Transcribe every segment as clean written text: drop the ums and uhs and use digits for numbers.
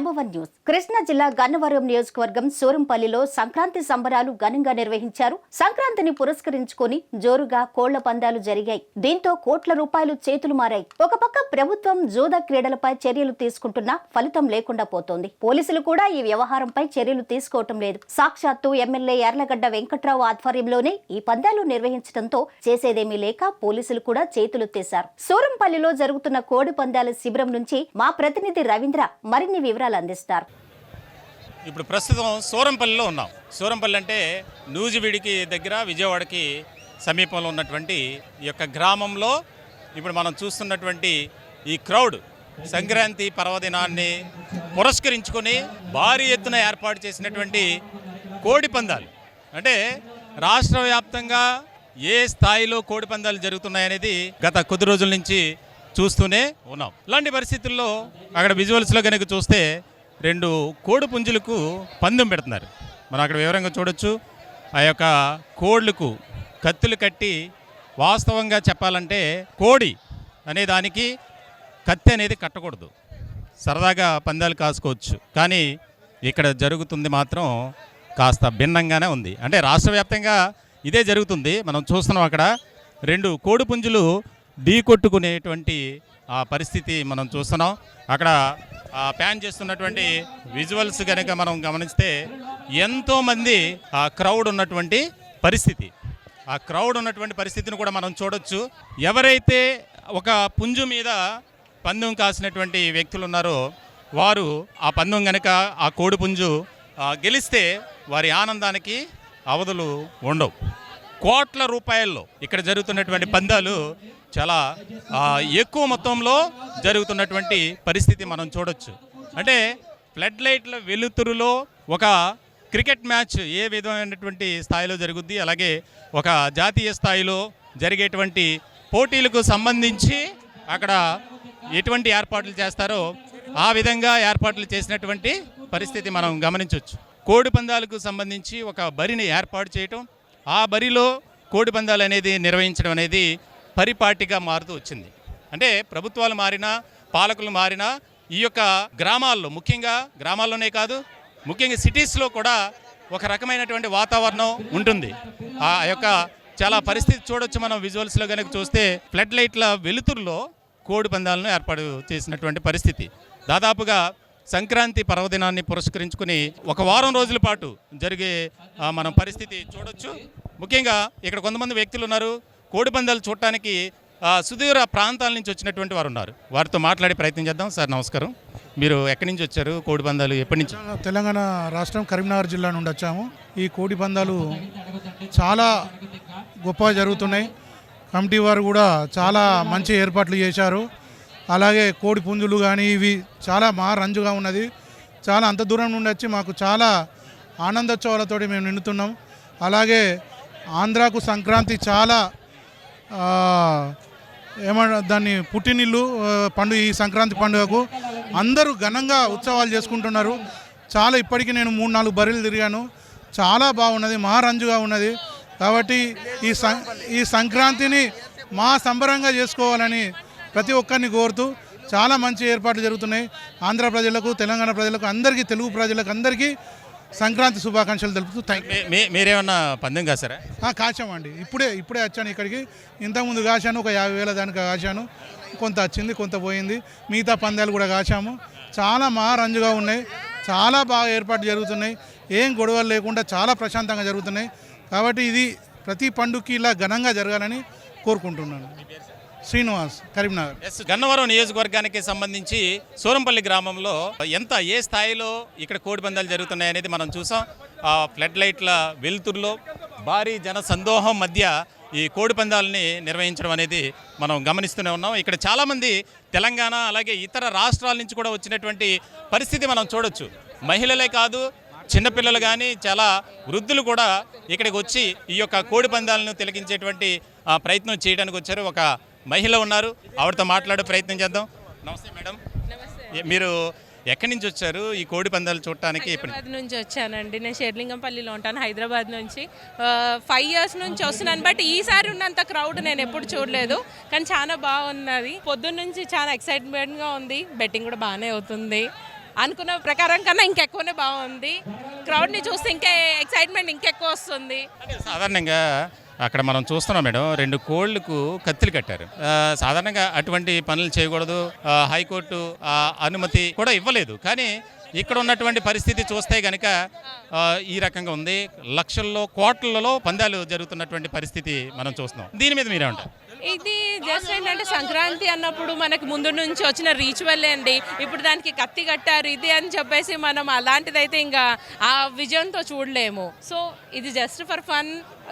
#1 news. Krishna జిల్లా గన్నవరం నియోజకవర్గం సూరంపల్లిలో సంక్రాంతి సంబరాలు ఘనంగా నిర్వహించారు. సంక్రాంతిని పురస్కరించుకొని జోరుగా కోళ్ల పందాలు జరిగాయి. దీంతో కోట్ల రూపాయలు చేతులు మారాయి. ఒక పక్క ప్రభుత్వం జూద క్రీడలపై చర్యలు తీసుకుంటున్నా ఫలితం లేకుండా పోతోంది. పోలీసులు కూడా ఈ వ్యవహారంపై చర్యలు తీసుకోవటం లేదు. సాక్షాత్తు ఎమ్మెల్యే యార్లగడ్డ వెంకట్రావు ఆధ్వర్యంలోనే ఈ పందాలు నిర్వహించడంతో చేసేదేమీ లేక పోలీసులు కూడా చేతులెత్తేశారు. సూరంపల్లిలో జరుగుతున్న కోడి పందాల శిబిరం నుంచి మా ప్రతినిధి రవీంద్ర మరిన్ని వివరాలు అందిస్తారు. ఇప్పుడు ప్రస్తుతం సూరంపల్లిలో ఉన్నాం. సూరంపల్లి అంటే నూజివీడికి దగ్గర, విజయవాడకి సమీపంలో ఉన్నటువంటి ఈ యొక్క గ్రామంలో ఇప్పుడు మనం చూస్తున్నటువంటి ఈ క్రౌడ్ సంక్రాంతి పర్వదినాన్ని పురస్కరించుకొని భారీ ఎత్తున ఏర్పాటు చేసినటువంటి కోడి పందాలు. అంటే రాష్ట్ర వ్యాప్తంగా ఏ స్థాయిలో కోడి పందాలు జరుగుతున్నాయనేది గత కొద్ది రోజుల నుంచి చూస్తూనే ఉన్నాం. ఇలాంటి పరిస్థితుల్లో అక్కడ విజువల్స్లో కనుక చూస్తే 2 కోడి పుంజులకు పందెం పెడుతున్నారు. మనం అక్కడ వివరంగా చూడొచ్చు. ఆ యొక్క కోళ్లకు కత్తులు కట్టి, వాస్తవంగా చెప్పాలంటే కోడి అనే దానికి కత్తి అనేది కట్టకూడదు, సరదాగా పందాలు కాసుకోవచ్చు. కానీ ఇక్కడ జరుగుతుంది మాత్రం కాస్త భిన్నంగానే ఉంది. అంటే రాష్ట్ర వ్యాప్తంగా ఇదే జరుగుతుంది. మనం చూస్తున్నాం అక్కడ 2 కోడి పుంజులు ఢీ కొట్టుకునేటువంటి ఆ పరిస్థితి మనం చూస్తున్నాం. అక్కడ ప్యాన్ చేస్తున్నటువంటి విజువల్స్ కనుక మనం గమనిస్తే ఎంతోమంది ఆ క్రౌడ్ ఉన్నటువంటి పరిస్థితి, ఆ క్రౌడ్ ఉన్నటువంటి పరిస్థితిని కూడా మనం చూడొచ్చు. ఎవరైతే ఒక పుంజు మీద పందెం కాసినటువంటి వ్యక్తులు ఉన్నారో వారు ఆ పందెం కనుక ఆ కోడి పుంజు గెలిస్తే వారి ఆనందానికి అవధులు ఉండవు. కోట్ల రూపాయల్లో ఇక్కడ జరుగుతున్నటువంటి పందాలు చాలా ఎక్కువ మొత్తంలో జరుగుతున్నటువంటి పరిస్థితి మనం చూడొచ్చు. అంటే ఫ్లడ్ లైట్ల వెలుతురులో ఒక క్రికెట్ మ్యాచ్ ఏ విధమైనటువంటి స్థాయిలో జరుగుద్ది, అలాగే ఒక జాతీయ స్థాయిలో జరిగేటువంటి పోటీలకు సంబంధించి అక్కడ ఎటువంటి ఏర్పాట్లు చేస్తారో ఆ విధంగా ఏర్పాట్లు చేసినటువంటి పరిస్థితి మనం గమనించవచ్చు. కోడి పందాలకు సంబంధించి ఒక బరిని ఏర్పాటు చేయటం, ఆ బరిలో కోడి పందాలు అనేది నిర్వహించడం అనేది పరిపాటిగా మారుతూ వచ్చింది. అంటే ప్రభుత్వాలు మారినా, పాలకులు మారినా ఈ యొక్క గ్రామాల్లో, ముఖ్యంగా గ్రామాల్లోనే కాదు, ముఖ్యంగా సిటీస్లో కూడా ఒక రకమైనటువంటి వాతావరణం ఉంటుంది. ఆ యొక్క చాలా పరిస్థితి చూడొచ్చు మనం విజువల్స్లో కనుక చూస్తే. ఫ్లడ్ లైట్ల వెలుతురులో కోడి పందాలను ఏర్పాటు చేసినటువంటి పరిస్థితి. దాదాపుగా సంక్రాంతి పర్వదినాన్ని పురస్కరించుకుని ఒక వారం రోజుల పాటు జరిగే మనం పరిస్థితి చూడొచ్చు. ముఖ్యంగా ఇక్కడ కొంతమంది వ్యక్తులు ఉన్నారు, కోడి పందాలు చూడటానికి సుదూర ప్రాంతాల నుంచి వచ్చినటువంటి వారు ఉన్నారు. వారితో మాట్లాడే ప్రయత్నం చేద్దాం. సార్ నమస్కారం, మీరు ఎక్కడి నుంచి వచ్చారు? కోడి పందాలు ఎప్పటి నుంచి? తెలంగాణ రాష్ట్రం కరీంనగర్ జిల్లా నుండి వచ్చాము. ఈ కోడి పందాలు చాలా గొప్పగా జరుగుతున్నాయి. కమిటీ వారు కూడా చాలా మంచి ఏర్పాట్లు చేశారు. అలాగే కోడి పుంజులు కానీ ఇవి చాలా రంజుగా ఉన్నది. చాలా అంత దూరం నుండి వచ్చి మాకు చాలా ఆనందోత్సవాలతో మేము నిండుతున్నాం. అలాగే ఆంధ్రాకు సంక్రాంతి చాలా దాన్ని పుట్టినిల్లు పండుగ. ఈ సంక్రాంతి పండుగకు అందరూ ఘనంగా ఉత్సవాలు చేసుకుంటున్నారు. చాలా ఇప్పటికీ నేను 3-4 బర్రెలు తిరిగాను. చాలా బాగున్నది, రంజుగా ఉన్నది. కాబట్టి ఈ సంక్రాంతిని సంబరంగా చేసుకోవాలని ప్రతి ఒక్కరిని కోరుతూ చాలా మంచి ఏర్పాట్లు జరుగుతున్నాయి. ఆంధ్ర ప్రజలకు, తెలంగాణ ప్రజలకు, అందరికీ, తెలుగు ప్రజలకు అందరికీ సంక్రాంతి శుభాకాంక్షలు తెలుపుతూ మీరేమన్నా పందెం కాసారా? కాశామండి. ఇప్పుడే వచ్చాను ఇక్కడికి. ఇంతకుముందు కాశాను, ఒక 50,000 దానికి కాశాను. కొంత వచ్చింది, కొంత పోయింది. మిగతా పందాలు కూడా కాశాము. చాలా రంజుగా ఉన్నాయి. చాలా బాగా ఏర్పాటు జరుగుతున్నాయి. ఏం గొడవలు లేకుండా చాలా ప్రశాంతంగా జరుగుతున్నాయి. కాబట్టి ఇది ప్రతి పండుగకి ఇలా ఘనంగా జరగాలని కోరుకుంటున్నాను. శ్రీనివాస్, కరీంనగర్. గన్నవరం నియోజకవర్గానికి సంబంధించి సూరంపల్లి గ్రామంలో ఏ స్థాయిలో ఇక్కడ కోడి పందాలు జరుగుతున్నాయి అనేది మనం చూసాం. ఫ్లడ్ లైట్ల వెలుతురులో భారీ జన సందోహం మధ్య ఈ కోడి పందాలని నిర్వహించడం అనేది మనం గమనిస్తూనే ఉన్నాం. ఇక్కడ చాలామంది తెలంగాణ, అలాగే ఇతర రాష్ట్రాల నుంచి కూడా వచ్చినటువంటి పరిస్థితి మనం చూడొచ్చు. మహిళలే కాదు, చిన్నపిల్లలు కానీ, చాలా వృద్ధులు కూడా ఇక్కడికి వచ్చి ఈ యొక్క కోడి పందాలను తిలకించేటువంటి ప్రయత్నం చేయడానికి వచ్చారు. ఒక మహిళ ఉన్నారు, ఆవిడతో మాట్లాడే ప్రయత్నం చేద్దాం. నమస్తే మేడం, మీరు ఎక్కడి నుంచి వచ్చారు ఈ కోడి పందాలు చూడటానికి? హైదరాబాద్ నుంచి వచ్చానండి. నేను షేర్లింగంపల్లిలో ఉంటాను, హైదరాబాద్ నుంచి. 5 years నుంచి వస్తున్నాను. బట్ ఈసారి ఉన్నంత క్రౌడ్ నేను ఎప్పుడు చూడలేదు. కానీ చాలా బాగున్నది. పొద్దున్న నుంచి చాలా ఎక్సైట్మెంట్గా ఉంది. బెట్టింగ్ కూడా బాగానే అవుతుంది. అనుకున్న ప్రకారం కన్నా ఇంకెక్కువనే బాగుంది. క్రౌడ్ని చూస్తే ఇంకా ఎక్సైట్మెంట్ ఇంకెక్కువ వస్తుంది. అంటే సాధారణంగా అక్కడ మనం చూస్తున్నాం మేడం, 2 కోళ్లకు కత్తిలు కట్టారు. సాధారణంగా అటువంటి పనులు చేయకూడదు, హైకోర్టు అనుమతి కూడా ఇవ్వలేదు. కానీ ఇక్కడ ఉన్నటువంటి పరిస్థితి చూస్తే కనుక ఈ రకంగా ఉంది. లక్షల్లో కోట్లలో పందాలు జరుగుతున్నటువంటి పరిస్థితి మనం చూస్తున్నాం. దీని మీద మీరేమంటారు? ఇది జస్ట్ ఏంటంటే సంక్రాంతి అన్నప్పుడు మనకు ముందు నుంచి వచ్చిన రిచువల్ అండి. ఇప్పుడు దానికి కత్తి కట్టారు ఇది అని చెప్పేసి మనం అలాంటిదైతే ఇంకా ఆ విజయంతో చూడలేము. సో ఇది జస్ట్ ఫర్ ఫన్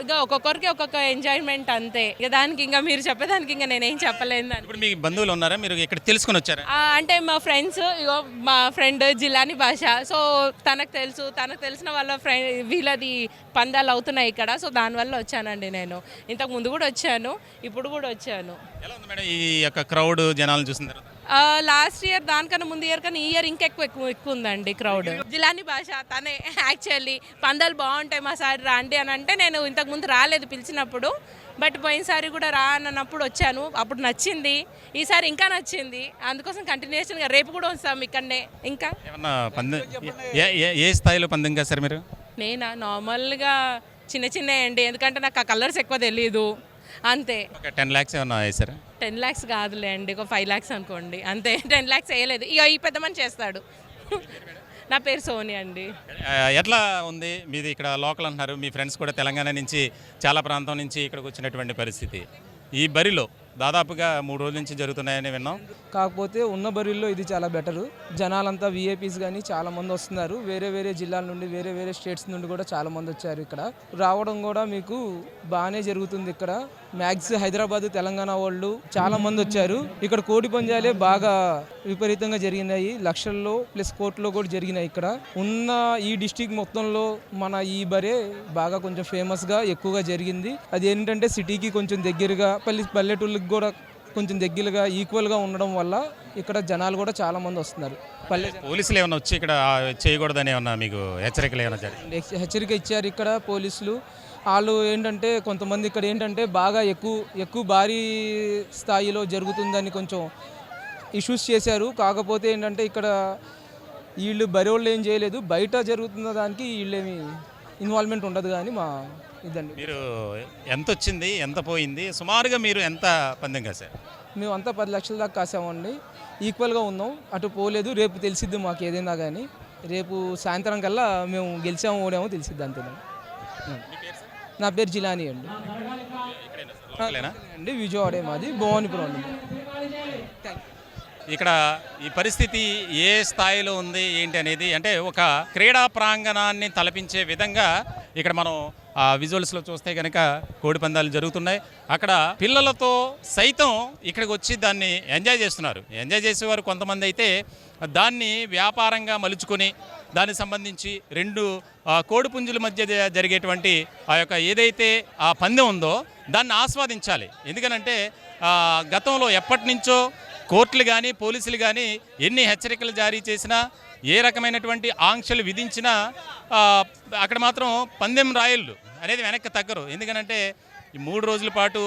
గా ఒక్కొక్కరికి ఒక్కొక్క ఎంజాయ్మెంట్ అంతే. ఇక దానికి ఇంకా మీరు చెప్పేదానికి ఇంకా నేనేం చెప్పలేను. ఇప్పుడు మీ బంధువులు ఉన్నారా, మీరు ఇక్కడ తెలుసుకొని వచ్చారా? అంటే మా ఫ్రెండ్స్, ఇగో మా ఫ్రెండ్ జిలాని భాష, సో తనకు తెలిసిన వాళ్ళ ఫ్రెండ్ వీళ్ళది పందాలు అవుతున్నాయి ఇక్కడ. సో దానివల్ల వచ్చానండి. నేను ఇంతకు ముందు కూడా వచ్చాను, ఇప్పుడు కూడా వచ్చాను. ఎలా ఉంది మేడం ఈ యొక్క క్రౌడ్ జనాలను చూసిన తర్వాత? లాస్ట్ ఇయర్ దానికన్నా ముందు ఇయర్ కానీ ఈ ఇయర్ ఇంకా ఎక్కువ ఉందండి క్రౌడ్. జిలాని భాష తనే యాక్చువల్లీ పందాలు బాగుంటాయి మా సారి రాండి అని అంటే నేను ఇంతకు ముందు రాలేదు పిలిచినప్పుడు. బట్ పోయినసారి కూడా రా అన్నప్పుడు వచ్చాను, అప్పుడు నచ్చింది. ఈసారి ఇంకా నచ్చింది, అందుకోసం కంటిన్యూషన్గా రేపు కూడా వస్తాం ఇక్కడనే. ఇంకా ఏమన్నా పందెం ఏ స్థాయిలో పందెం కాస్తారు మీరు? నేనా నార్మల్గా చిన్న అండి, ఎందుకంటే నాకు ఆ కలర్స్ ఎక్కువ తెలియదు అంతే. 10 lakhs ఏమన్నా వేసారా? 10 lakhs కాదులే అండి, ఒక 5 lakhs అనుకోండి అంతే. 10 lakhs వేయలేదు, ఇక ఈ పెద్ద మనిషి చేస్తాడు. నా పేరు సోని అండి. ఎట్లా ఉంది మీది? ఇక్కడ లోకల్ అంటున్నారు, మీ ఫ్రెండ్స్ కూడా తెలంగాణ నుంచి చాలా ప్రాంతం నుంచి ఇక్కడికి వచ్చినటువంటి పరిస్థితి. ఈ బరిలో దాదాపుగా 3 రోజుల నుంచి జరుగుతున్నాయని విన్నాం. కాకపోతే ఉన్న బరిలో ఇది చాలా బెటరు. జనాలంతా విఐపీస్ కానీ చాలామంది వస్తున్నారు. వేరే జిల్లాల నుండి వేరే స్టేట్స్ నుండి కూడా చాలామంది వచ్చారు. ఇక్కడ రావడం కూడా మీకు బాగానే జరుగుతుంది. ఇక్కడ మ్యాక్స్ హైదరాబాద్ తెలంగాణ వాళ్ళు చాలామంది వచ్చారు. ఇక్కడ కోడి పందాలే బాగా విపరీతంగా జరిగినాయి. లక్షల్లో ప్లస్ కోట్లో కూడా జరిగినాయి. ఇక్కడ ఉన్న ఈ డిస్టిక్ మొత్తంలో మన ఈ బరే బాగా కొంచెం ఫేమస్గా ఎక్కువగా జరిగింది. అది ఏంటంటే సిటీకి కొంచెం దగ్గరగా, పల్లెటూళ్ళకి కూడా కొంచెం దగ్గరగా ఈక్వల్గా ఉండడం వల్ల ఇక్కడ జనాలు కూడా చాలా మంది వస్తున్నారు. పోలీసులు ఏమైనా వచ్చి ఇక్కడ చేయకూడదని ఏమన్నా మీకు హెచ్చరికలు ఏమైనా జరిగింది? హెచ్చరిక ఇచ్చారు ఇక్కడ పోలీసులు. వాళ్ళు ఏంటంటే కొంతమంది ఇక్కడ ఏంటంటే బాగా ఎక్కువ భారీ స్థాయిలో జరుగుతుందని కొంచెం ఇష్యూస్ చేశారు. కాకపోతే ఏంటంటే ఇక్కడ వీళ్ళు బరోళ్ళు ఏం చేయలేదు, బయట జరుగుతున్న దానికి వీళ్ళేమి ఇన్వాల్వ్మెంట్ ఉండదు. కానీ మా ఇదండి. మీరు ఎంత వచ్చింది, ఎంత పోయింది, సుమారుగా మీరు ఎంత పందెం కాశారు? మేము అంతా 10 లక్షల దాకా కాసామండి. ఈక్వల్గా ఉన్నాం, అటు పోలేదు. రేపు తెలిసిద్ది మాకు ఏదైనా కానీ. రేపు సాయంత్రం కల్లా మేము గెలిచామో ఓడామో తెలిసిద్ది అంతే. నా పేరు జిలాని అండి. అండి విజయవాడే మాది, భవానీపురం అండి. ఇక్కడ ఈ పరిస్థితి ఏ స్థాయిలో ఉంది ఏంటి అనేది, అంటే ఒక క్రీడా ప్రాంగణాన్ని తలపించే విధంగా ఇక్కడ మనం విజువల్స్లో చూస్తే కనుక కోడి పందాలు జరుగుతున్నాయి. అక్కడ పిల్లలతో సైతం ఇక్కడికి వచ్చి దాన్ని ఎంజాయ్ చేస్తున్నారు. ఎంజాయ్ చేసేవారు కొంతమంది అయితే దాన్ని వ్యాపారంగా మలుచుకొని దానికి సంబంధించి 2 కోడి పుంజుల మధ్య జరిగేటువంటి ఆ యొక్క ఏదైతే ఆ పందెం ఉందో దాన్ని ఆస్వాదించాలి. ఎందుకనంటే గతంలో ఎప్పటి నుంచో కోర్టులు కానీ పోలీసులు కానీ ఎన్ని హెచ్చరికలు జారీ చేసినా, ఏ రకమైనటువంటి ఆంక్షలు విధించినా అక్కడ మాత్రం పందెం రాయళ్ళు అనేది వెనక్కి తగ్గరు. ఎందుకనంటే ఈ 3 రోజుల పాటు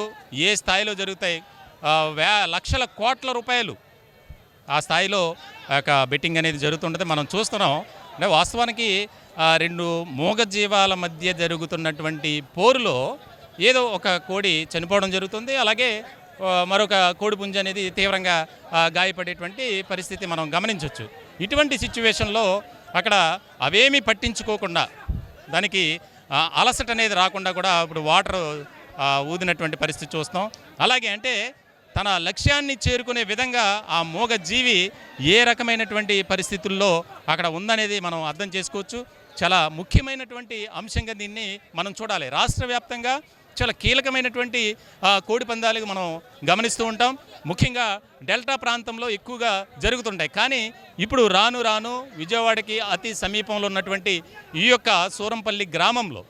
ఏ స్థాయిలో జరుగుతాయి, లక్షల కోట్ల రూపాయలు ఆ స్థాయిలో బెట్టింగ్ అనేది జరుగుతుంటుంది. మనం చూస్తున్నాం. అంటే వాస్తవానికి 2 మూగజీవాల మధ్య జరుగుతున్నటువంటి పోరులో ఏదో ఒక కోడి చనిపోవడం జరుగుతుంది. అలాగే మరొక కోడిపుంజ అనేది తీవ్రంగా గాయపడేటువంటి పరిస్థితి మనం గమనించవచ్చు. ఇటువంటి సిచ్యువేషన్లో అక్కడ అవేమీ పట్టించుకోకుండా దానికి అలసట అనేది రాకుండా కూడా ఇప్పుడు వాటర్ ఊదినటువంటి పరిస్థితి చూస్తాం. అలాగే అంటే తన లక్ష్యాన్ని చేరుకునే విధంగా ఆ మూగ జీవి ఏ రకమైనటువంటి పరిస్థితుల్లో అక్కడ ఉందనేది మనం అర్థం చేసుకోవచ్చు. చాలా ముఖ్యమైనటువంటి అంశంగా దీన్ని మనం చూడాలి. రాష్ట్ర వ్యాప్తంగా చాలా కీలకమైనటువంటి కోడి పందాలు మనం గమనిస్తూ ఉంటాం. ముఖ్యంగా డెల్టా ప్రాంతంలో ఎక్కువగా జరుగుతుంటాయి. కానీ ఇప్పుడు రాను విజయవాడకి అతి సమీపంలో ఉన్నటువంటి ఈ యొక్క సూరంపల్లి గ్రామంలో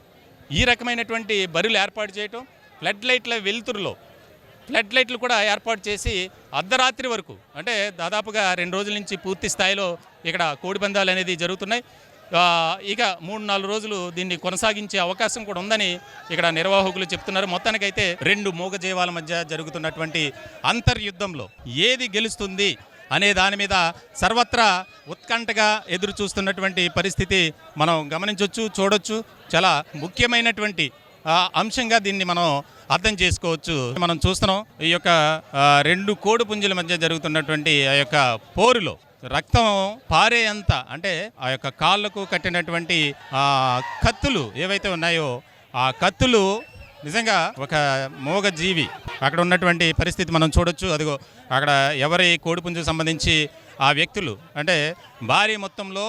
ఈ రకమైనటువంటి బరులు ఏర్పాటు చేయటం, ఫ్లడ్ లైట్ల వెలుతురులో ఫ్లడ్ లైట్లు కూడా ఏర్పాటు చేసి అర్ధరాత్రి వరకు, అంటే దాదాపుగా 2 రోజుల నుంచి పూర్తి స్థాయిలో ఇక్కడ కోడి పందాలు అనేది జరుగుతున్నాయి. ఇక 3-4 రోజులు దీన్ని కొనసాగించే అవకాశం కూడా ఉందని ఇక్కడ నిర్వాహకులు చెప్తున్నారు. మొత్తానికైతే 2 మూగజీవాల మధ్య జరుగుతున్నటువంటి అంతర్యుద్ధంలో ఏది గెలుస్తుంది, అనే దాని మీద సర్వత్రా ఉత్కంఠగా ఎదురు చూస్తున్నటువంటి పరిస్థితి మనం గమనించవచ్చు, చూడొచ్చు. చాలా ముఖ్యమైనటువంటి అంశంగా దీన్ని మనం అర్థం చేసుకోవచ్చు. మనం చూస్తున్నాం ఈ యొక్క రెండు కోడిపుంజుల మధ్య జరుగుతున్నటువంటి ఆ యొక్క పోరులో రక్తం పారేంత, అంటే ఆ యొక్క కాళ్ళకు కట్టినటువంటి కత్తులు ఏవైతే ఉన్నాయో ఆ కత్తులు నిజంగా ఒక మోగ జీవి అక్కడ ఉన్నటువంటి పరిస్థితి మనం చూడొచ్చు. అదిగో అక్కడ ఎవరి కోడిపుంజుకు సంబంధించి ఆ వ్యక్తులు, అంటే భారీ మొత్తంలో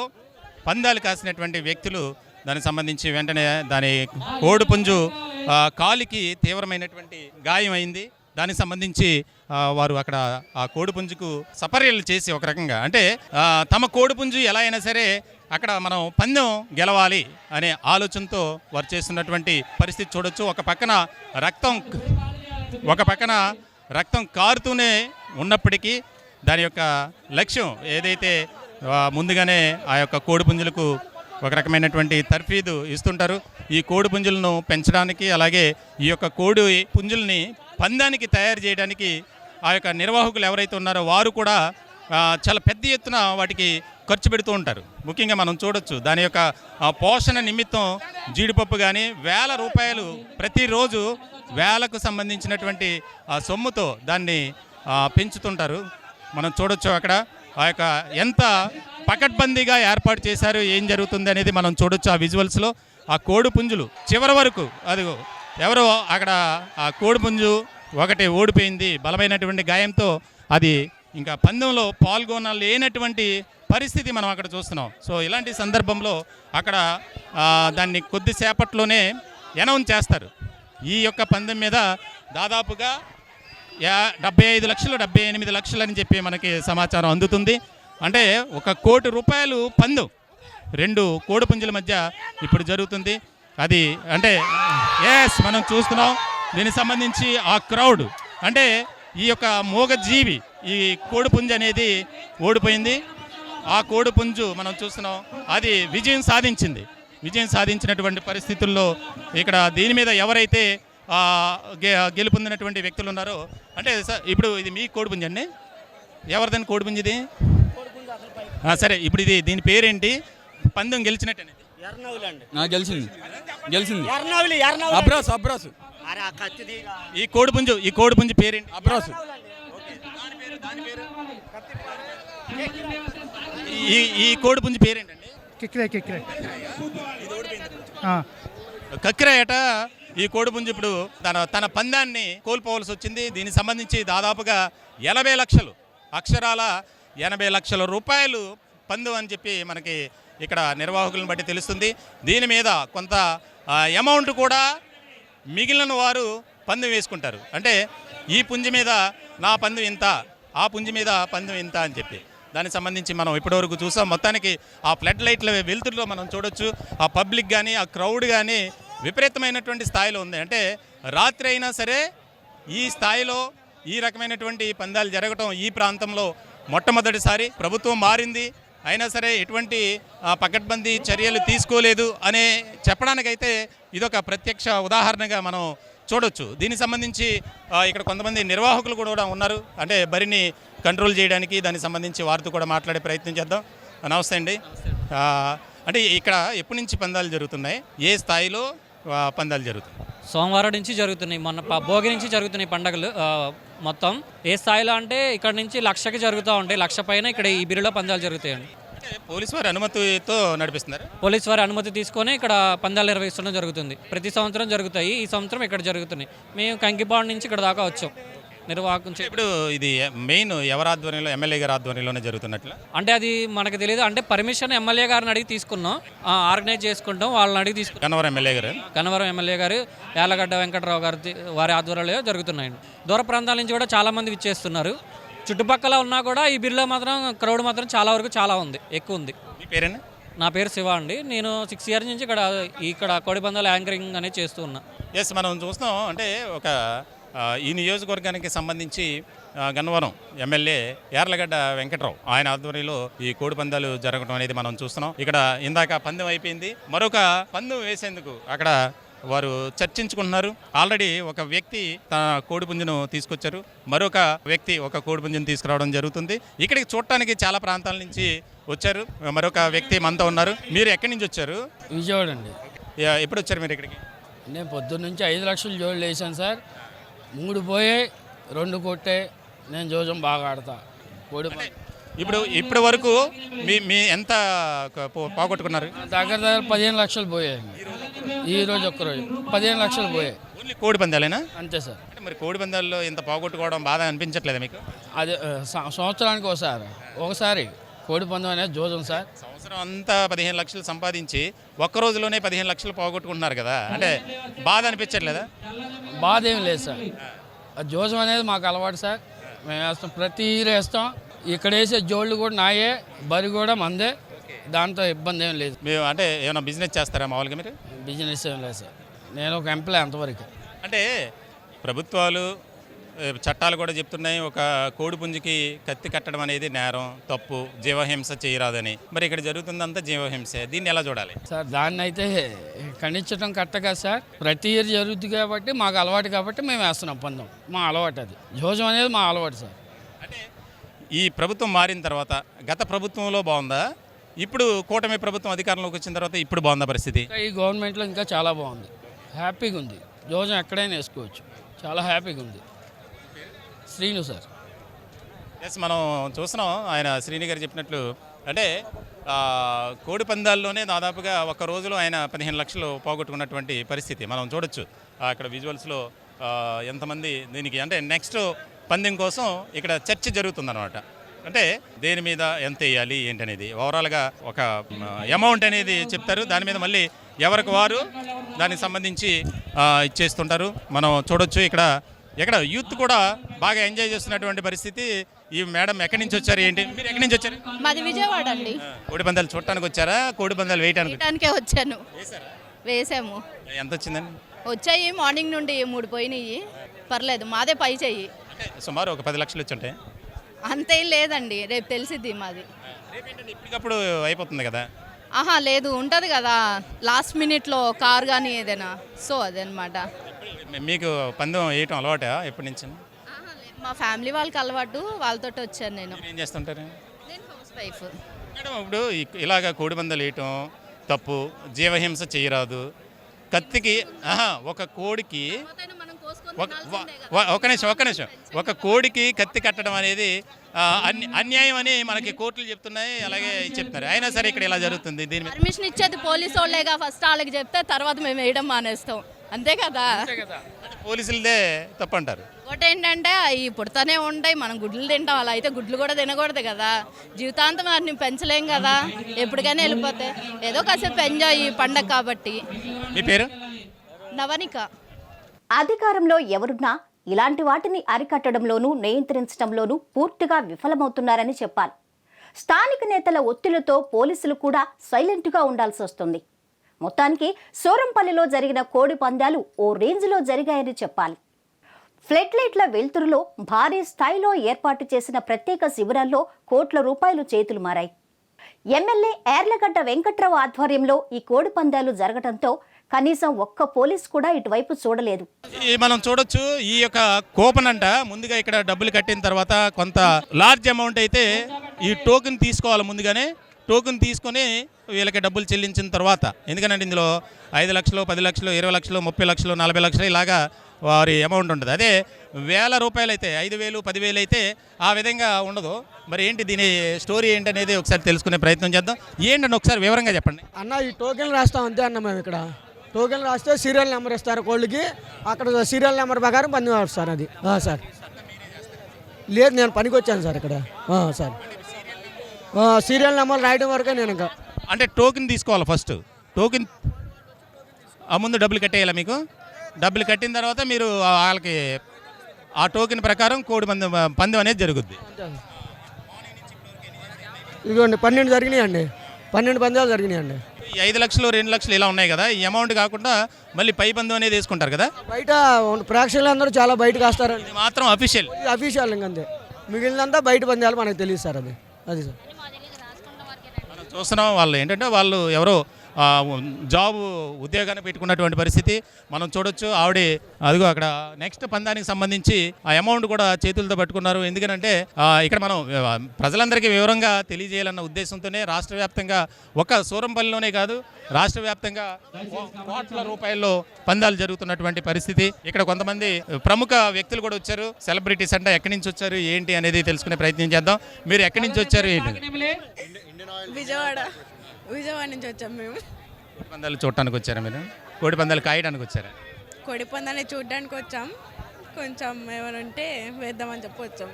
పందాలు కాసినటువంటి వ్యక్తులు దానికి సంబంధించి వెంటనే దాని కోడిపుంజు కాలికి తీవ్రమైనటువంటి గాయం అయింది. దానికి సంబంధించి వారు అక్కడ ఆ కోడిపుంజుకు సపర్యలు చేసి ఒక రకంగా, అంటే తమ కోడిపుంజు ఎలా అయినా సరే అక్కడ మనం పందెం గెలవాలి అనే ఆలోచనతో వారు చేస్తున్నటువంటి పరిస్థితి చూడొచ్చు. ఒక పక్కన రక్తం కారుతూనే ఉన్నప్పటికీ దాని యొక్క లక్ష్యం ఏదైతే ముందుగానే ఆ యొక్క కోడిపుంజులకు ఒక రకమైనటువంటి తర్ఫీదు ఇస్తుంటారు. ఈ కోడిపుంజులను పెంచడానికి, అలాగే ఈ యొక్క కోడి పుంజుల్ని పందానికి తయారు చేయడానికి ఆ యొక్క నిర్వాహకులు ఎవరైతే ఉన్నారో వారు కూడా చాలా పెద్ద ఎత్తున వాటికి ఖర్చు పెడుతూ ఉంటారు. ముఖ్యంగా మనం చూడొచ్చు దాని యొక్క పోషణ నిమిత్తం జీడిపప్పు కానీ వేల రూపాయలు ప్రతిరోజు వేలకు సంబంధించినటువంటి సొమ్ముతో దాన్ని పెంచుతుంటారు. మనం చూడొచ్చు అక్కడ ఆ యొక్క ఎంత పకడ్బందీగా ఏర్పాటు చేశారు, ఏం జరుగుతుంది అనేది మనం చూడొచ్చు ఆ విజువల్స్లో. ఆ కోడిపుంజులు చివరి వరకు, అదిగో ఎవరో అక్కడ ఆ కోడిపుంజు ఒకటి ఓడిపోయింది బలమైనటువంటి గాయంతో, అది ఇంకా పందెంలో పాల్గొనలేనటువంటి పరిస్థితి మనం అక్కడ చూస్తున్నాం. సో ఇలాంటి సందర్భంలో అక్కడ దాన్ని కొద్దిసేపట్లోనే అనౌన్స్ చేస్తారు. ఈ యొక్క పందెం మీద దాదాపుగా 75 లక్షలు 78 లక్షలు అని చెప్పి మనకి సమాచారం అందుతుంది. అంటే 1 కోటి రూపాయలు పందెం రెండు కోడిపుంజుల మధ్య ఇప్పుడు జరుగుతుంది. అది అంటే మనం చూస్తున్నాం. దీనికి సంబంధించి ఆ క్రౌడ్, అంటే ఈ యొక్క మూగ జీవి ఈ కోడిపుంజు అనేది ఓడిపోయింది. ఆ కోడిపుంజు మనం చూస్తున్నాం అది విజయం సాధించినటువంటి పరిస్థితుల్లో ఇక్కడ దీని మీద ఎవరైతే గెలుపొందినటువంటి వ్యక్తులు ఉన్నారో, అంటే ఇప్పుడు ఇది మీ కోడిపుంజు అండి, ఎవరిదని కోడిపుంజు ఇది? సరే, ఇప్పుడు ఇది దీని పేరేంటి? పందెం గెలిచినట్టేనండి. గెలిచింది ఈ కోడిపుంజు పేరేంటి? అబ్రాసు. ఈ కోడిపుంజు పేరేంటండి? కక్కిరాయట. ఈ కోడిపుంజు ఇప్పుడు తన పందాన్ని కోల్పోవలసి వచ్చింది. దీనికి సంబంధించి దాదాపుగా 80 లక్షలు, అక్షరాల 80 లక్షల రూపాయలు పందెం అని చెప్పి మనకి ఇక్కడ నిర్వాహకులను బట్టి తెలుస్తుంది. దీని మీద కొంత అమౌంట్ కూడా మిగిలిన వారు పందెం వేసుకుంటారు. అంటే ఈ పుంజు మీద నా పందెం ఇంత, ఆ పుంజు మీద పందెం ఇంత అని చెప్పి దానికి సంబంధించి మనం ఇప్పటివరకు చూసాం. మొత్తానికి ఆ ఫ్లడ్ లైట్ల వెలుతురులో మనం చూడొచ్చు ఆ పబ్లిక్ కానీ ఆ క్రౌడ్ కానీ విపరీతమైనటువంటి స్థాయిలో ఉంది. అంటే రాత్రి అయినా సరే ఈ స్థాయిలో ఈ రకమైనటువంటి పందాలు జరగటం ఈ ప్రాంతంలో మొట్టమొదటిసారి. ప్రభుత్వం మారింది అయినా సరే ఎటువంటి పకడ్బందీ చర్యలు తీసుకోలేదు అనే చెప్పడానికైతే ఇదొక ప్రత్యక్ష ఉదాహరణగా మనం చూడొచ్చు. దీనికి సంబంధించి ఇక్కడ కొంతమంది నిర్వాహకులు కూడా ఉన్నారు. అంటే బరిని కంట్రోల్ చేయడానికి దానికి సంబంధించి వారితో కూడా మాట్లాడే ప్రయత్నం చేద్దాం. నమస్తే అండి. అంటే ఇక్కడ ఎప్పటి నుంచి పందాలు జరుగుతున్నాయి, ఏ స్థాయిలో పందాలు జరుగుతున్నాయి? సోమవారం నుంచి జరుగుతున్నాయి. మొన్న భోగి నుంచి జరుగుతున్నాయి పండుగలు మొత్తం. ఏ స్థాయిలో అంటే ఇక్కడ నుంచి 1,00,000కి జరుగుతూ ఉంటాయి. 1,00,000 పైన ఇక్కడ ఈ బిరులో పందాలు జరుగుతాయండి. పోలీసు వారి అనుమతితో నడిపిస్తున్నారు. పోలీసు వారి అనుమతి తీసుకొని ఇక్కడ పందాలు నిర్వహిస్తడం జరుగుతుంది. ప్రతి సంవత్సరం జరుగుతాయి. ఈ సంవత్సరం ఇక్కడ జరుగుతున్నాయి. మేము కంకిపాడు నుంచి ఇక్కడ దాకా వచ్చాం నిర్వాహకం. ఇప్పుడు ఇది మెయిన్ ఎవరి ఆధ్వర్యంలో? ఎమ్మెల్యే గారి ఆధ్వర్యంలోనే జరుగుతున్నట్లు. అంటే అది మనకు తెలియదు. అంటే పర్మిషన్ ఎమ్మెల్యే గారిని అడిగి తీసుకున్నాం, ఆర్గనైజ్ చేసుకుంటాం. వాళ్ళని అడిగి తీసుకున్నాం. గన్నవరం ఎమ్మెల్యే గారు యాలగడ్డ వెంకటరావు గారి వారి ఆధ్వర్యంలో జరుగుతున్నాయండి. దూర ప్రాంతాల నుంచి కూడా చాలామంది విచ్చేస్తున్నారు. చుట్టుపక్కల ఉన్నా కూడా ఈ బిర్లో మాత్రం క్రౌడ్ మాత్రం చాలా వరకు చాలా ఉంది, ఎక్కువ ఉంది. మీ పేరేనా? నా పేరు శివ అండి. నేను 6 years నుంచి ఇక్కడ కోడిపందాల యాంకరింగ్ అనేది చేస్తూ ఉన్నా. మనం చూస్తున్నాం. అంటే ఒక ఈ నియోజకవర్గానికి సంబంధించి గన్నవరం ఎమ్మెల్యే యార్లగడ్డ వెంకటరావు ఆయన ఆధ్వర్యంలో ఈ కోడి పందాలు జరగడం అనేది మనం చూస్తున్నాం. ఇక్కడ ఇందాక పందెం అయిపోయింది, మరొక పందెం వేసేందుకు అక్కడ వారు చర్చించుకుంటున్నారు. ఆల్రెడీ ఒక వ్యక్తి తన కోడిపుంజును తీసుకొచ్చారు, మరొక వ్యక్తి ఒక కోడిపుంజును తీసుకురావడం జరుగుతుంది. ఇక్కడికి చూడటానికి చాలా ప్రాంతాల నుంచి వచ్చారు. మరొక వ్యక్తి మనతో ఉన్నారు. మీరు ఎక్కడి నుంచి వచ్చారు? విజయవాడ అండి. ఎప్పుడు వచ్చారు మీరు ఇక్కడికి? నేను పొద్దున్న నుంచి 5 లక్షలు జోళ్ళు వేసాను సార్. 3 పోయాయి, 2 కొట్టాయి. నేను జోజం బాగా ఆడతా. ఇప్పుడు వరకు మీ ఎంత పోగొట్టుకున్నారు? దగ్గర 15 లక్షలు పోయాయండి. ఈ రోజు ఒక్కరోజు 15 లక్షలు పోయాయి. ఓన్లీ కోడి పందాలేనా? అంతే సార్. అంటే మరి కోడి పందాల్లో ఇంత పోగొట్టుకోవడం బాధ అనిపించట్లేదా మీకు? అదే సంవత్సరానికి ఒకసారి కోడి పందెం అనేది జోజం సార్. సంవత్సరం అంతా 15 లక్షలు సంపాదించి ఒక్క రోజులోనే 15 లక్షలు పోగొట్టుకుంటున్నారు కదా, అంటే బాధ అనిపించట్లేదా? బాధ ఏం లేదు సార్. ఆ జోజం అనేది మాకు అలవాటు సార్. మేము వేస్తాం, ప్రతి ఇయర్ వేస్తాం. ఇక్కడ వేసే జోళ్ళు కూడా నాయే, బరి కూడా మందే. దాంతో ఇబ్బంది ఏం లేదు. మీరు అంటే ఏమైనా బిజినెస్ చేస్తారా మామూలుగా మీరు? బిజినెస్ ఏం లేదు సార్. నేను ఒక ఎంప్లాయ్ అంతవరకు. అంటే ప్రభుత్వాలు చట్టాలు కూడా చెప్తున్నాయి, ఒక కోడిపుంజికి కత్తి కట్టడం అనేది నేరం, తప్పు, జీవహింస చేయరాదని. మరి ఇక్కడ జరుగుతుందంతా జీవహింసే. దీన్ని ఎలా చూడాలి సార్? దాన్ని అయితే ఖండించడం కరెక్ట్ కదా సార్. ప్రతి ఇయర్ జరుగుతుంది కాబట్టి మాకు అలవాటు, కాబట్టి మేము వేస్తున్నాం పందెం. మా అలవాటు అది. జోజం అనేది మా అలవాటు సార్. అంటే ఈ ప్రభుత్వం మారిన తర్వాత గత ప్రభుత్వంలో బాగుందా, ఇప్పుడు కూటమి ప్రభుత్వం అధికారంలోకి వచ్చిన తర్వాత ఇప్పుడు బాగుందా పరిస్థితి? ఈ గవర్నమెంట్లో ఇంకా చాలా బాగుంది, హ్యాపీగా ఉంది. జోజం ఎక్కడైనా వేసుకోవచ్చు, చాలా హ్యాపీగా ఉంది. శ్రీను సార్. ఎస్, మనం చూస్తున్నాం ఆయన శ్రీని గారు చెప్పినట్లు. అంటే కోడి పందాల్లోనే దాదాపుగా ఒక రోజులో ఆయన 15 లక్షలు పోగొట్టుకున్నటువంటి పరిస్థితి మనం చూడొచ్చు. అక్కడ విజువల్స్లో ఎంతమంది దీనికి అంటే నెక్స్ట్ పందెం కోసం ఇక్కడ చర్చ జరుగుతుందన్నమాట. అంటే దేని మీద ఎంత వేయాలి ఏంటనేది ఓవరాల్గా ఒక అమౌంట్ అనేది చెప్తారు. దాని మీద మళ్ళీ ఎవరికి వారు దానికి సంబంధించి ఇచ్చేస్తుంటారు. మనం చూడొచ్చు ఇక్కడ యూత్ కూడా బాగా ఎంజాయ్ చేస్తున్నటువంటి పరిస్థితి. ఈ మేడం ఎక్కడి నుంచి వచ్చారు, ఏంటి? మీరు ఎక్కడి నుంచి వచ్చారు? మాది విజయవాడ అండి. కోడి పందాలు చూడటానికి వచ్చారా, కోడి పందాలు వేయటానికే వచ్చాను. వేసాము. ఎంత వచ్చిందండి? వచ్చాయి మార్నింగ్ నుండి 3 పోయినాయి. పర్లేదు, మాదే పై చెయ్యి. సుమారు ఒక 10 లక్షలు వచ్చి ఉంటాయి. అంతేం లేదండి, రేపు తెలిసిద్ది మాది. ఇప్పటికప్పుడు అయిపోతుంది కదా? ఆహా లేదు, ఉంటుంది కదా లాస్ట్ మినిట్లో కార్ కానీ ఏదైనా. సో అదనమాట. మీకు పందెం వేయటం అలవాటా ఎప్పటి నుంచి? మా ఫ్యామిలీ వాళ్ళకి అలవాటు, వాళ్ళతో వచ్చాను నేను. ఏం చేస్తుంటారు? నేను హౌస్ వైఫ్. మేడం, ఇప్పుడు ఇలాగ కోడి పందాలు వేయటం తప్పు, జీవహింస చేయరాదు. కత్తికి ఒక కోడికి ఒక నిమిషం ఒక కోడికి కత్తి కట్టడం అనేది అన్యాయం అని మనకి కోర్టులు చెప్తున్నాయి, అలాగే చెప్తున్నారు. అయినా సరే ఇక్కడ ఇలా జరుగుతుంది. దీని మీద పర్మిషన్ ఇచ్చేది పోలీసు వాళ్ళేగా. ఫస్ట్ వాళ్ళకి చెప్తే తర్వాత మేము వేయడం మానేస్తాం, అంతే కదా. పోలీసులదే తప్పు అంటారు. ఒకటి ఏంటంటే అవి పుడతానే ఉంటాయి, మనం గుడ్లు తింటాం. అలా అయితే గుడ్లు కూడా తినకూడదు కదా. జీవితాంతం వాటిని పెంచలేం కదా, ఎప్పటికైనా వెళ్ళిపోతాయి. ఏదో కాసేపు ఎంజాయ్ పండగ కాబట్టి. మీ పేరు? నవనిక. అధికారంలో ఎవరున్నా ఇలాంటి వాటిని అరికట్టడంలోనూ నియంత్రించడంలోనూ పూర్తిగా విఫలమవుతున్నారని చెప్పాలి. స్థానిక నేతల ఒత్తిళ్లతో పోలీసులు కూడా సైలెంట్గా ఉండాల్సి వస్తుంది. మొత్తానికి సూరంపల్లిలో జరిగిన కోడి పందాలు ఓ రేంజ్లో జరిగాయని చెప్పాలి. ఫ్లడ్ లైట్ల వెలుతురులో భారీ స్థాయిలో ఏర్పాటు చేసిన ప్రత్యేక శిబిరాల్లో కోట్ల రూపాయలు చేతులు మారాయి. ఎమ్మెల్యే యార్లగడ్డ వెంకట్రావు ఆధ్వర్యంలో ఈ కోడి పందాలు జరగడంతో కనీసం ఒక్క పోలీస్ కూడా ఇటువైపు చూడలేదు. మనం చూడొచ్చు ఈ యొక్క కూపన్ అంట. ముందుగా ఇక్కడ డబ్బులు కట్టిన తర్వాత కొంత లార్జ్ అమౌంట్ అయితే ఈ టోకెన్ తీసుకోవాలి. ముందుగానే టోకెన్ తీసుకొని వీళ్ళకి డబ్బులు చెల్లించిన తర్వాత, ఎందుకంటే ఇందులో 5 లక్షలు, 10 లక్షలు, 20 లక్షలు, 30 లక్షలు, 40 లక్షలు ఇలాగా వారి అమౌంట్ ఉంటుంది. అదే వేల రూపాయలు అయితే 5,000, 10,000 అయితే ఆ విధంగా ఉండదు. మరి ఏంటి దీని స్టోరీ ఏంటనేది ఒకసారి తెలుసుకునే ప్రయత్నం చేద్దాం. ఏంటంటే ఒకసారి వివరంగా చెప్పండి అన్న. ఈ టోకెన్ రాస్తాం అంతే అన్న. మేము ఇక్కడ టోకెన్ రాస్తే సీరియల్ నెంబర్ ఇస్తారు కోళ్ళకి. అక్కడ సీరియల్ నెంబర్ ప్రకారం పందెం ఆడుస్తారు. అది సార్ లేదు, నేను పనికి వచ్చాను సార్ ఇక్కడ. సార్ సీరియల్ నెంబర్ రాయడం వరకే నేను ఇంకా. అంటే టోకెన్ తీసుకోవాలి ఫస్ట్. టోకెన్ ముందు డబ్బులు కట్టేయాలా? మీకు డబ్బులు కట్టిన తర్వాత మీరు వాళ్ళకి ఆ టోకెన్ ప్రకారం కోడి పందెం అనేది జరుగుద్ది. ఇదిగోండి 12 జరిగినాయండి. 12 పందాలు జరిగినాయండి. 5 లక్షలు, 2 లక్షలు ఇలా ఉన్నాయి కదా. ఈ అమౌంట్ కాకుండా మళ్ళీ పై పందెం అనేది వేసుకుంటారు కదా. బయట ప్రేక్షకులు అందరూ చాలా బయటకు వస్తారండి. ఇది మాత్రం అఫీషియల్. ఇది అఫీషియల్ ఇంకంతే. మిగిలినంతా బయట పందాలు మనకు తెలియదు సార్. అది సార్ మనం చూస్తున్నాం. వాళ్ళు ఏంటంటే వాళ్ళు ఎవరో జాబ్ ఉద్యోగాన్ని పెట్టుకున్నటువంటి పరిస్థితి మనం చూడొచ్చు. ఆవిడ అదిగో అక్కడ నెక్స్ట్ పందానికి సంబంధించి ఆ అమౌంట్ కూడా చేతులతో పట్టుకున్నారు. ఎందుకనంటే ఇక్కడ మనం ప్రజలందరికీ వివరంగా తెలియజేయాలన్న ఉద్దేశంతోనే రాష్ట్ర వ్యాప్తంగా ఒక సూరంపల్లిలోనే కాదు రాష్ట్ర వ్యాప్తంగా కోట్ల రూపాయల్లో పందాలు జరుగుతున్నటువంటి పరిస్థితి. ఇక్కడ కొంతమంది ప్రముఖ వ్యక్తులు కూడా వచ్చారు, సెలబ్రిటీస్ అంటే ఎక్కడి నుంచి వచ్చారు ఏంటి అనేది తెలుసుకునే ప్రయత్నం చేద్దాం. మీరు ఎక్కడి నుంచి వచ్చారు ఏంటి? విజయవాడ నుంచి వచ్చాం మేము. కోడి పందాలు చూడటానికి వచ్చారా మీరు? కోడి పందాలు కాయడానికి వచ్చారా? కోడి పందాన్ని చూడడానికి వచ్చాం, కొంచెం ఏమనంటే వేద్దామని చెప్పి వచ్చాం.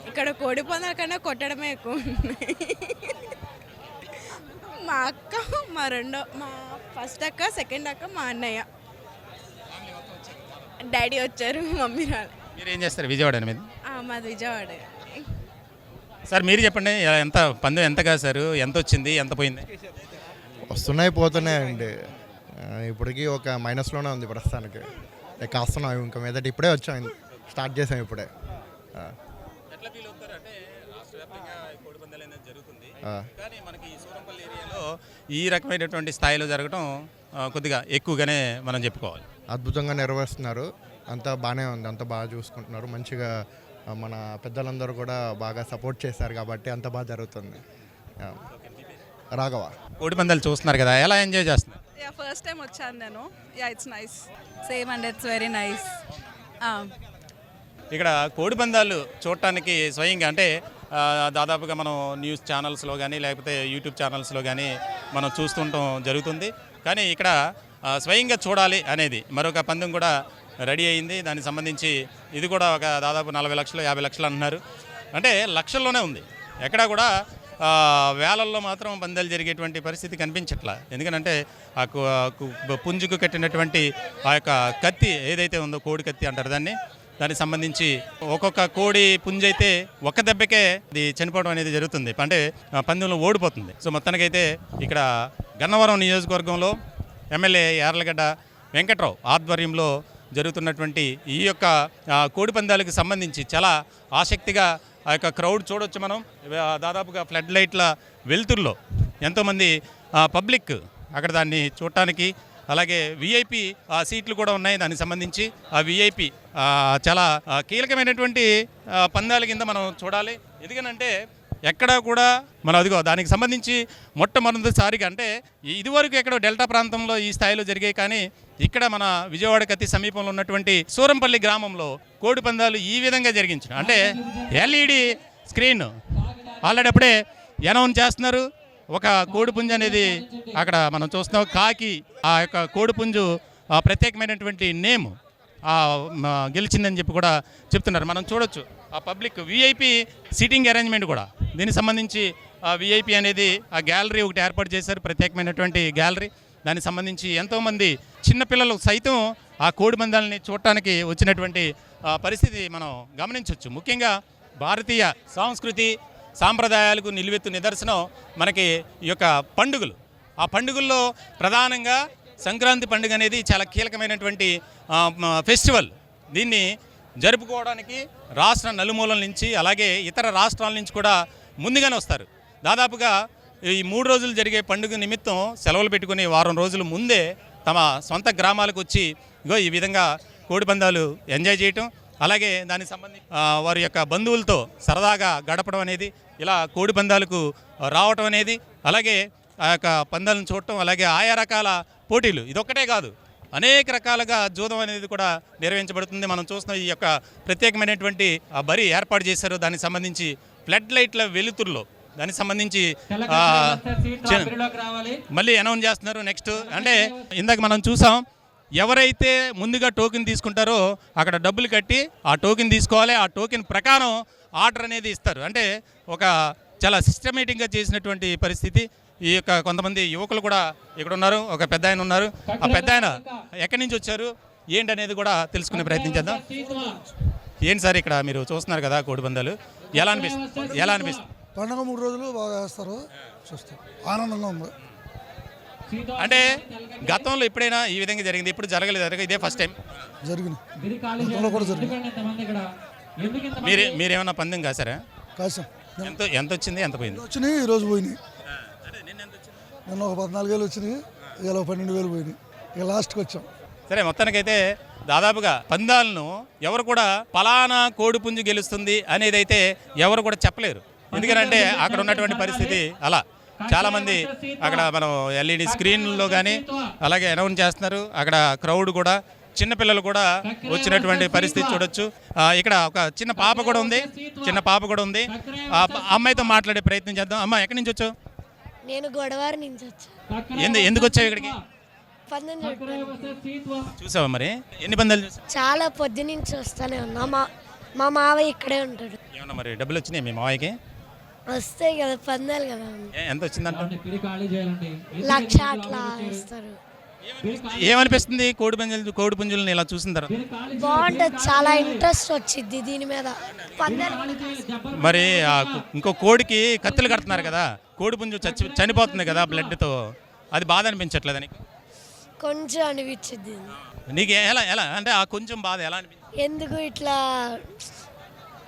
ఇక్కడ కోడి పందాల కన్నా కొట్టడమే ఎక్కువ ఉన్నాయి. మా అక్క, మా ఫస్ట్ అక్క, సెకండ్ అక్క, మా అన్నయ్య, డాడీ వచ్చారు, మమ్మీ రాలే. మీరు ఏం చేస్తారు? విజయవాడ మీద? మాది విజయవాడ. సార్ మీరు చెప్పండి, ఎంత పందెం ఎంత కాసారు, ఎంత వచ్చింది, ఎంత పోయింది? వస్తున్నాయి పోతున్నాయండి. ఇప్పటికీ ఒక మైనస్లోనే ఉంది ప్రస్తుతానికి. కాస్తున్నాం ఇంకా మీదట. ఇప్పుడే వచ్చాం, స్టార్ట్ చేసాం ఇప్పుడే. ఎట్లా ఫీల్ అవుతారు అంటే రాష్ట్ర వ్యాప్తంగా కోడి పందాలు అనేది జరుగుతుంది, కానీ మనకి ఈ సూరంపల్లి ఏరియాలో ఈ రకమైనటువంటి స్థాయిలో జరగడం కొద్దిగా ఎక్కువగానే మనం చెప్పుకోవాలి. అద్భుతంగా నిర్వహిస్తున్నారు, అంతా బాగానే ఉంది, అంతా బాగా చూసుకుంటున్నారు. మంచిగా మన పెద్దలందరూ కూడా బాగా సపోర్ట్ చేశారు కాబట్టి అంత బాగా జరుగుతుంది. రాఘవ. కోడి పందాలు చూస్తున్నారు కదా, ఎలా ఎంజాయ్ చేస్తున్నారు? ఫస్ట్ టైం వచ్చాను నేను. It's nice. Same and it's very nice. ఇక్కడ కోడి పందాలు చూడటానికి స్వయంగా అంటే దాదాపుగా మనం న్యూస్ ఛానల్స్లో కానీ లేకపోతే యూట్యూబ్ ఛానల్స్లో కానీ మనం చూస్తుండటం జరుగుతుంది. కానీ ఇక్కడ స్వయంగా చూడాలి అనేది మరొక పందెం కూడా రెడీ అయింది. దానికి సంబంధించి ఇది కూడా ఒక దాదాపు 40 లక్షలు 50 లక్షలు అంటున్నారు. అంటే లక్షల్లోనే ఉంది, ఎక్కడా కూడా వేలల్లో మాత్రం పందాలు జరిగేటువంటి పరిస్థితి కనిపించట్లా. ఎందుకంటే ఆ పుంజుకు కట్టినటువంటి ఆ యొక్క కత్తి ఏదైతే ఉందో, కోడి కత్తి అంటారు దానికి సంబంధించి ఒక్కొక్క కోడి పుంజు అయితే ఒక్క దెబ్బకే అది చనిపోవడం అనేది జరుగుతుంది, అంటే పందెంలో ఓడిపోతుంది. సో మొత్తానికైతే ఇక్కడ గన్నవరం నియోజకవర్గంలో ఎమ్మెల్యే యార్లగడ్డ వెంకట్రావు ఆధ్వర్యంలో జరుగుతున్నటువంటి ఈ యొక్క కోడి పందాలకు సంబంధించి చాలా ఆసక్తిగా ఆ యొక్క క్రౌడ్ చూడొచ్చు మనం. దాదాపుగా ఫ్లడ్ లైట్ల వెలుతురులో ఎంతోమంది పబ్లిక్ అక్కడ దాన్ని చూడటానికి, అలాగే విఐపి సీట్లు కూడా ఉన్నాయి. దానికి సంబంధించి ఆ విఐపి చాలా కీలకమైనటువంటి పందాల కింద మనం చూడాలి. ఎందుకనంటే ఎక్కడా కూడా మనం అదిగో దానికి సంబంధించి మొట్టమొదటిసారిగా, అంటే ఇదివరకు ఎక్కడో డెల్టా ప్రాంతంలో ఈ స్థాయిలో జరిగాయి, కానీ ఇక్కడ మన విజయవాడకి అతి సమీపంలో ఉన్నటువంటి సూరంపల్లి గ్రామంలో కోడి పందాలు ఈ విధంగా జరిగించిన, అంటే ఎల్ఈడి స్క్రీన్ ఆల్రెడీ అప్పుడే అనౌన్స్ చేస్తున్నారు. ఒక కోడిపుంజు అనేది అక్కడ మనం చూస్తున్నాం, కాకి ఆ యొక్క కోడిపుంజు ప్రత్యేకమైనటువంటి నేమ్ గెలిచిందని చెప్పి కూడా చెప్తున్నారు. మనం చూడొచ్చు ఆ పబ్లిక్ విఐపి సీటింగ్ అరేంజ్మెంట్ కూడా, దీనికి సంబంధించి ఆ విఐపి అనేది ఆ గ్యాలరీ ఒకటి ఏర్పాటు చేశారు, ప్రత్యేకమైనటువంటి గ్యాలరీ. దానికి సంబంధించి ఎంతోమంది చిన్నపిల్లలు సైతం ఆ కోడి పందాలని చూడటానికి వచ్చినటువంటి పరిస్థితి మనం గమనించవచ్చు. ముఖ్యంగా భారతీయ సంస్కృతి సాంప్రదాయాలకు నిలువెత్తు నిదర్శనం మనకి ఈ యొక్క పండుగలు. ఆ పండుగల్లో ప్రధానంగా సంక్రాంతి పండుగ అనేది చాలా కీలకమైనటువంటి ఫెస్టివల్. దీన్ని జరుపుకోవడానికి రాష్ట్ర నలుమూలల నుంచి అలాగే ఇతర రాష్ట్రాల నుంచి కూడా ముందుగానే వస్తారు. దాదాపుగా ఈ 3 రోజులు జరిగే పండుగ నిమిత్తం సెలవులు పెట్టుకుని వారం రోజుల ముందే తమ సొంత గ్రామాలకు వచ్చి ఈ విధంగా కోడిపందాలు ఎంజాయ్ చేయటం, అలాగే దానికి సంబంధించి వారి యొక్క బంధువులతో సరదాగా గడపడం అనేది, ఇలా కోడి పందాలకు రావటం అనేది, అలాగే ఆ యొక్క పందాలను చూడటం, అలాగే ఆయా రకాల పోటీలు, ఇదొక్కటే కాదు అనేక రకాలుగా జూదం అనేది కూడా నిర్వహించబడుతుంది. మనం చూస్తున్న ఈ యొక్క ప్రత్యేకమైనటువంటి బరి ఏర్పాటు చేశారు. దానికి సంబంధించి ఫ్లడ్ లైట్ల వెలుతురులో దానికి సంబంధించి మళ్ళీ అనౌన్స్ చేస్తున్నారు. నెక్స్ట్ అంటే ఇందాక మనం చూసాం, ఎవరైతే ముందుగా టోకెన్ తీసుకుంటారో అక్కడ డబ్బులు కట్టి ఆ టోకెన్ తీసుకోవాలి. ఆ టోకెన్ ప్రకారం ఆర్డర్ అనేది ఇస్తారు. అంటే ఒక చాలా సిస్టమేటిక్గా చేసినటువంటి పరిస్థితి. ఈ యొక్క కొంతమంది యువకులు కూడా ఇక్కడ ఉన్నారు, ఒక పెద్ద ఆయన ఉన్నారు. ఆ పెద్ద ఆయన ఎక్కడి నుంచి వచ్చారు ఏంటనేది కూడా తెలుసుకునే ప్రయత్నం చేద్దాం. ఏంటి సార్ ఇక్కడ మీరు చూస్తున్నారు కదా కోడి పందాలు, ఎలా అనిపిస్తుంది? పండుగ 3 రోజులు బాగా వేస్తారు, చూస్తాం, ఆనందంగా ఉంది. అంటే గతంలో ఎప్పుడైనా ఈ విధంగా జరిగింది? ఇప్పుడు జరగలేదు, ఇదే ఫస్ట్ టైం జరిగింది. మీరేమన్నా పందెం కాసారా? కాసాం. ఎంత వచ్చింది, ఎంత పోయింది? వచ్చినాయి, ఈరోజు పోయినాయి. నిన్న ఒక 14,000 వచ్చినాయి, ఇలా 12,000 పోయినాయి. ఇక లాస్ట్కి వచ్చాం. సరే, మొత్తానికైతే దాదాపుగా పందాలను ఎవరు కూడా పలానా కోడిపుంజు గెలుస్తుంది అనేది అయితే ఎవరు కూడా చెప్పలేరు. ఎందుకంటే అక్కడ ఉన్నటువంటి పరిస్థితి అలా. చాలామంది అక్కడ మనం ఎల్ఈడి స్క్రీన్లో కానీ అలాగే అనౌన్స్ చేస్తున్నారు. అక్కడ క్రౌడ్ కూడా, చిన్నపిల్లలు కూడా వచ్చినటువంటి పరిస్థితి చూడొచ్చు. ఇక్కడ ఒక చిన్న పాప కూడా ఉంది. ఆ అమ్మాయితో మాట్లాడే ప్రయత్నం చేద్దాం. అమ్మ, ఎక్కడి నుంచి వచ్చావు? నేను గోడవారి నుంచి వచ్చాను. ఎందుకు వచ్చావు ఇక్కడికి? పందెం చూసావా? మరి ఎన్ని పందాలు చూసావు? చాలా పొద్దు నుంచి వస్తానే ఉన్నా. మా మావయ్య ఇక్కడే ఉంటాడు. ఏమన్నా మరి డబ్బులు వచ్చినాయి మీ మావయ్యకి? వస్తాయి కదా, పందాలు కదా. ఎంత వచ్చిందంట? 1,00,000 అట్లా ఇస్తారు. ఏమనిపిస్తుంది కోడి పుంజులను ఇలా చూసిన తర్వాత? బాగుంటుంది, చాలా ఇంట్రెస్ట్ వచ్చింది దీని మీద. పందాలు మరి ఇంకో కోడికి కత్తులు కడుతున్నారు కదా, కోడి పుంజు చనిపోతుంది కదా బ్లడ్తో, అది బాధ అనిపించట్లేదు నీకు? కొంచెం అనిపించింది. నీకు ఎలా అంటే ఆ కొంచెం బాధ ఎలా అనిపించింది? ఎందుకు ఇట్లా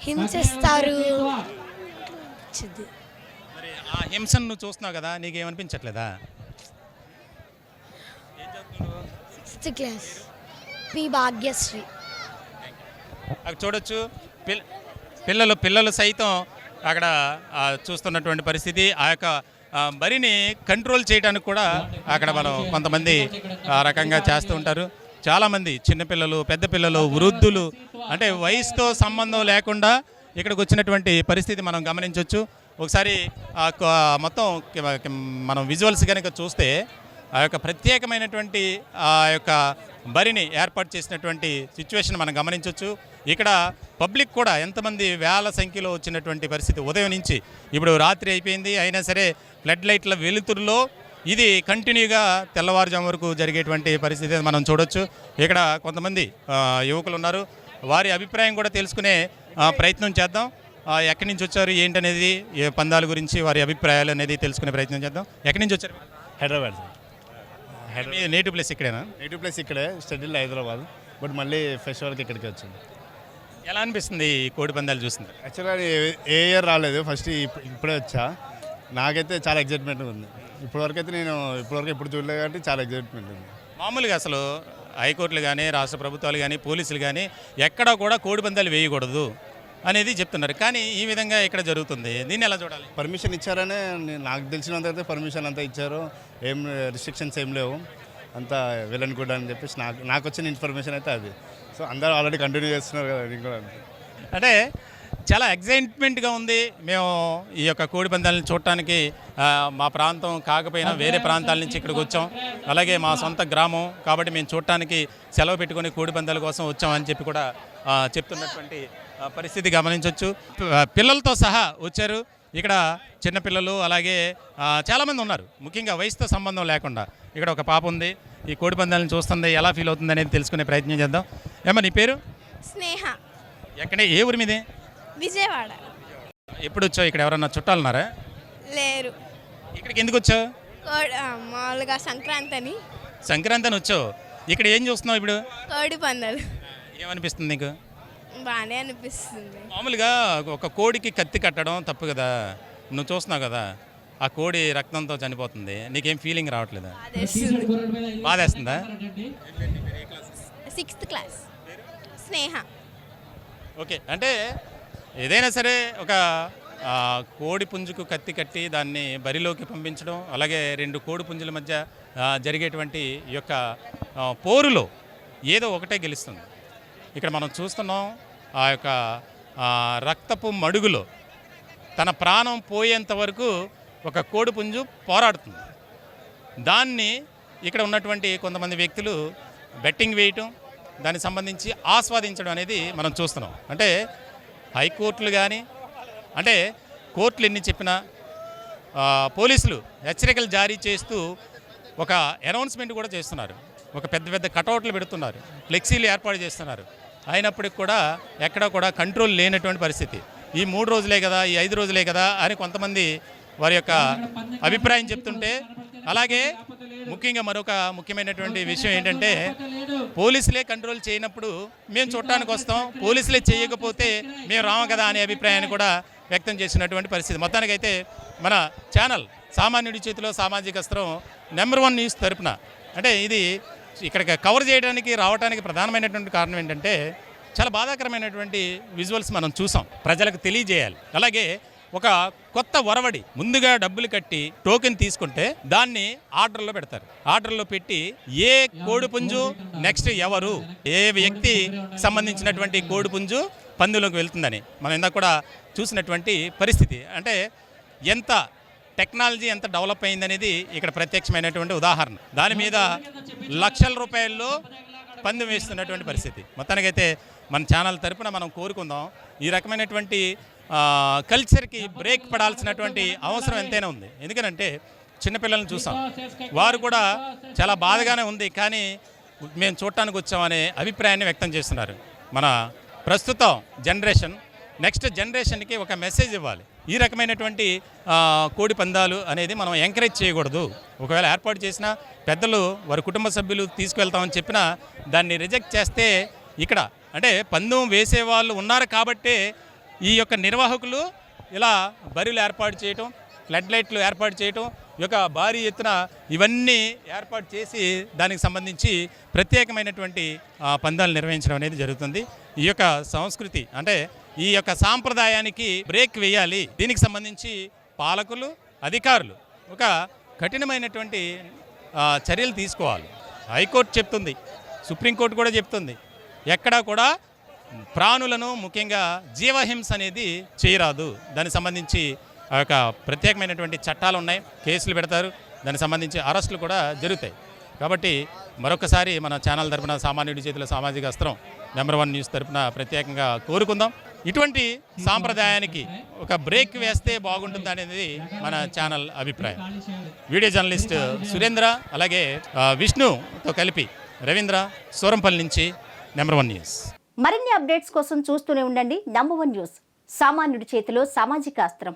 హింసిస్తారు? మరి ఆ హింసను నువ్వు చూస్తున్నావు కదా, నీకేమనిపించట్లేదా? 6th class, P Bhagyashree. అక్కడ చూడొచ్చు పిల్లలు సైతం అక్కడ చూస్తున్నటువంటి పరిస్థితి. ఆ యొక్క బరిని కంట్రోల్ చేయడానికి కూడా అక్కడ మనం కొంతమంది ఆ రకంగా చేస్తూ ఉంటారు. చాలామంది చిన్నపిల్లలు, పెద్ద పిల్లలు, వృద్ధులు, అంటే వయసుతో సంబంధం లేకుండా ఇక్కడికి వచ్చినటువంటి పరిస్థితి మనం గమనించవచ్చు. ఒకసారి మొత్తం మనం విజువల్స్ కనుక చూస్తే ఆ యొక్క ప్రత్యేకమైనటువంటి ఆ యొక్క బరిని ఏర్పాటు చేసినటువంటి సిచ్యువేషన్ మనం గమనించవచ్చు. ఇక్కడ పబ్లిక్ కూడా ఎంతమంది వేల సంఖ్యలో వచ్చినటువంటి పరిస్థితి. ఉదయం నుంచి ఇప్పుడు రాత్రి అయిపోయింది, అయినా సరే ఫ్లడ్ లైట్ల వెలుతురులో ఇది కంటిన్యూగా తెల్లవారుజాము వరకు జరిగేటువంటి పరిస్థితి మనం చూడొచ్చు. ఇక్కడ కొంతమంది యువకులు ఉన్నారు, వారి అభిప్రాయం కూడా తెలుసుకునే ప్రయత్నం చేద్దాం. ఎక్కడి నుంచి వచ్చారు ఏంటనేది, ఏ పందాల గురించి వారి అభిప్రాయాలు అనేది తెలుసుకునే ప్రయత్నం చేద్దాం. ఎక్కడి నుంచి వచ్చారు? హైదరాబాద్ సార్. నేటివ్ ప్లేస్ ఇక్కడేనా? నేటివ్ ప్లేస్ ఇక్కడే, స్టడీలో హైదరాబాద్, బట్ మళ్ళీ ఫెస్టివల్కి ఇక్కడికి వచ్చింది. ఎలా అనిపిస్తుంది ఈ కోడి పందాలు చూస్తుంది? యాక్చువల్గా ఏ ఇయర్ రాలేదు, ఫస్ట్ ఇప్పుడే వచ్చా. నాకైతే చాలా ఎగ్జైట్మెంట్ ఉంది. ఇప్పటివరకు ఎప్పుడు చూడలేదు కాబట్టి చాలా ఎగ్జైట్మెంట్ ఉంది. మామూలుగా అసలు హైకోర్టులు కానీ, రాష్ట్ర ప్రభుత్వాలు కానీ, పోలీసులు కానీ ఎక్కడా కూడా కోడి పందాలు వేయకూడదు అనేది చెప్తున్నారు. కానీ ఈ విధంగా ఇక్కడ జరుగుతుంది. దీన్ని ఎలా చూడాలి? పర్మిషన్ ఇచ్చారనే నాకు తెలిసినంత పర్మిషన్ అంతా ఇచ్చారు, ఏం రిస్ట్రిక్షన్స్ ఏం లేవు, అంతా వెల్ అండ్ గుడ్ అని చెప్పేసి నాకు వచ్చిన ఇన్ఫర్మేషన్ అయితే అది. సో అందరూ ఆల్రెడీ కంటిన్యూ చేస్తున్నారు కదా, నేను కూడా అంటే చాలా ఎగ్జైట్మెంట్గా ఉంది. మేము ఈ యొక్క కోడి పందాలను చూడటానికి మా ప్రాంతం కాకపోయినా వేరే ప్రాంతాల నుంచి ఇక్కడికి వచ్చాం. అలాగే మా సొంత గ్రామం కాబట్టి మేము చూడటానికి సెలవు పెట్టుకొని కోడి పందాల కోసం వచ్చామని చెప్పి కూడా చెప్తున్నటువంటి పరిస్థితి గమనించవచ్చు. పిల్లలతో సహా వచ్చారు. ఇక్కడ చిన్నపిల్లలు అలాగే చాలామంది ఉన్నారు, ముఖ్యంగా వయసుతో సంబంధం లేకుండా. ఇక్కడ ఒక పాప ఉంది, ఈ కోడి పందాలను చూస్తుంది, ఎలా ఫీల్ అవుతుంది అనేది తెలుసుకునే ప్రయత్నం చేద్దాం. ఏమో నీ పేరు? స్నేహ. ఎక్కడే, ఏ ఊరి మీదే? విజయవాడ. ఎప్పుడు వచ్చావు? ఇక్కడ ఎవరన్నా చుట్టాలున్నారా? లేరు. ఇక్కడికి ఎందుకు వచ్చావు? మామూలుగా సంక్రాంతి అని వచ్చావు. ఇక్కడ ఏం చూస్తున్నావు ఇప్పుడు? కోడి పందాలు. ఏమనిపిస్తుంది నీకు? బాగానే అనిపిస్తుంది. మామూలుగా ఒక కోడికి కత్తి కట్టడం తప్పు కదా, నువ్వు చూస్తున్నావు కదా, ఆ కోడి రక్తంతో చనిపోతుంది, నీకేం ఫీలింగ్ రావట్లేదా? బాధేస్తుందా? 6th క్లాస్, స్నేహ. ఓకే, అంటే ఏదైనా సరే ఒక కోడి పుంజుకు కత్తి కట్టి దాన్ని బరిలోకి పంపించడం, అలాగే 2 కోడి పుంజుల మధ్య జరిగేటువంటి ఈ యొక్క పోరులో ఏదో ఒకటే గెలుస్తుంది. ఇక్కడ మనం చూస్తున్నాం, ఆ యొక్క రక్తపు మడుగులో తన ప్రాణం పోయేంత వరకు ఒక కోడి పుంజు పోరాడుతుంది. దాన్ని ఇక్కడ ఉన్నటువంటి కొంతమంది వ్యక్తులు బెట్టింగ్ వేయటం, దానికి సంబంధించి ఆస్వాదించడం అనేది మనం చూస్తున్నాం. అంటే హైకోర్టులు కానీ, అంటే కోర్టులు ఎన్ని చెప్పినా పోలీసులు హెచ్చరికలు జారీ చేస్తూ ఒక అనౌన్స్మెంట్ కూడా చేస్తున్నారు, ఒక పెద్ద పెద్ద కటౌట్లు పెడుతున్నారు, ఫ్లెక్సీలు ఏర్పాటు చేస్తున్నారు. అయినప్పటికి కూడా ఎక్కడా కూడా కంట్రోల్ లేనటువంటి పరిస్థితి. ఈ 3 రోజులే కదా, ఈ 5 రోజులే కదా అని కొంతమంది వారి యొక్క అభిప్రాయం చెప్తుంటే, అలాగే ముఖ్యంగా మరొక ముఖ్యమైనటువంటి విషయం ఏంటంటే, పోలీసులే కంట్రోల్ చేయనప్పుడు మేము చూడటానికి వస్తాం, పోలీసులే చేయకపోతే మేము రాము కదా అనే అభిప్రాయాన్ని కూడా వ్యక్తం చేసినటువంటి పరిస్థితి. మొత్తానికైతే మన ఛానల్ సామాన్యుడి చేతిలో సామాజిక అస్త్రం నెంబర్ 1 న్యూస్ తరపున అంటే ఇది ఇక్కడికి కవర్ చేయడానికి రావడానికి ప్రధానమైనటువంటి కారణం ఏంటంటే చాలా బాధాకరమైనటువంటి విజువల్స్ మనం చూసాం, ప్రజలకు తెలియజేయాలి. అలాగే ఒక కొత్త ఒరవడి, ముందుగా డబ్బులు కట్టి టోకెన్ తీసుకుంటే దాన్ని ఆర్డర్లో పెడతారు. ఆర్డర్లో పెట్టి ఏ కోడిపుంజు నెక్స్ట్ ఎవరు, ఏ వ్యక్తి సంబంధించినటువంటి కోడిపుంజు పందులోకి వెళ్తుందని మనం ఇందాక కూడా చూసినటువంటి పరిస్థితి. అంటే ఎంత టెక్నాలజీ ఎంత డెవలప్ అయిందనేది ఇక్కడ ప్రత్యక్షమైనటువంటి ఉదాహరణ. దాని మీద లక్షల రూపాయల్లో పందెం వేస్తున్నటువంటి పరిస్థితి. మొత్తానికైతే మన ఛానల్ తరపున మనం కోరుకుందాం, ఈ రకమైనటువంటి కల్చర్కి బ్రేక్ పడాల్సినటువంటి అవసరం ఎంతైనా ఉంది. ఎందుకంటే చిన్నపిల్లల్ని చూసాం, వారు కూడా చాలా బాధగానే ఉంది, కానీ మేము చూడటానికి వచ్చామనే అభిప్రాయాన్ని వ్యక్తం చేస్తున్నారు. మన ప్రస్తుతం జనరేషన్ నెక్స్ట్ జనరేషన్కి ఒక మెసేజ్ ఇవ్వాలి. ఈ రకమైనటువంటి కోడి పందాలు అనేది మనం ఎంకరేజ్ చేయకూడదు. ఒకవేళ ఏర్పాటు చేసినా పెద్దలు వారి కుటుంబ సభ్యులు తీసుకువెళ్తామని చెప్పినా దాన్ని రిజెక్ట్ చేస్తే ఇక్కడ అంటే పందెం వేసేవాళ్ళు ఉన్నారు కాబట్టే ఈ యొక్క నిర్వాహకులు ఇలా బరిలు ఏర్పాటు చేయటం, ఫ్లడ్ లైట్లు ఏర్పాటు చేయటం, ఈ యొక్క భారీ ఎత్తున ఇవన్నీ ఏర్పాటు చేసి దానికి సంబంధించి ప్రత్యేకమైనటువంటి పందాలు నిర్వహించడం అనేది జరుగుతుంది. ఈ యొక్క సంస్కృతి అంటే ఈ యొక్క సాంప్రదాయానికి బ్రేక్ వేయాలి. దీనికి సంబంధించి పాలకులు, అధికారులు ఒక కఠినమైనటువంటి చర్యలు తీసుకోవాలి. హైకోర్టు చెప్తుంది, సుప్రీంకోర్టు కూడా చెప్తుంది, ఎక్కడా కూడా ప్రాణులను ముఖ్యంగా జీవహింస అనేది చేయరాదు. దానికి సంబంధించి ఆ యొక్క ప్రత్యేకమైనటువంటి చట్టాలు ఉన్నాయి, కేసులు పెడతారు, దానికి సంబంధించి అరెస్టులు కూడా జరుగుతాయి. కాబట్టి మరొకసారి మన ఛానల్ తరపున సామాన్యుడి చేతిలో సామాజిక అస్త్రం నెంబర్ 1 న్యూస్ తరపున ప్రత్యేకంగా కోరుకుందాం. ఇటువంటి సాంప్రదాయానికి ఒక బ్రేక్ వేస్తే బాగుంటుంది అనేది మన ఛానల్ అభిప్రాయం. వీడియో జర్నలిస్ట్ సురేంద్ర అలాగే విష్ణుతో కలిపి రవీంద్ర, సూరంపల్లి నుంచి నెంబర్ 1 న్యూస్. మరిన్ని అప్డేట్స్ కోసం చూస్తూనే ఉండండి నంబర్ 1 న్యూస్, సామాన్యుడి చేతిలో సామాజిక అస్త్రం.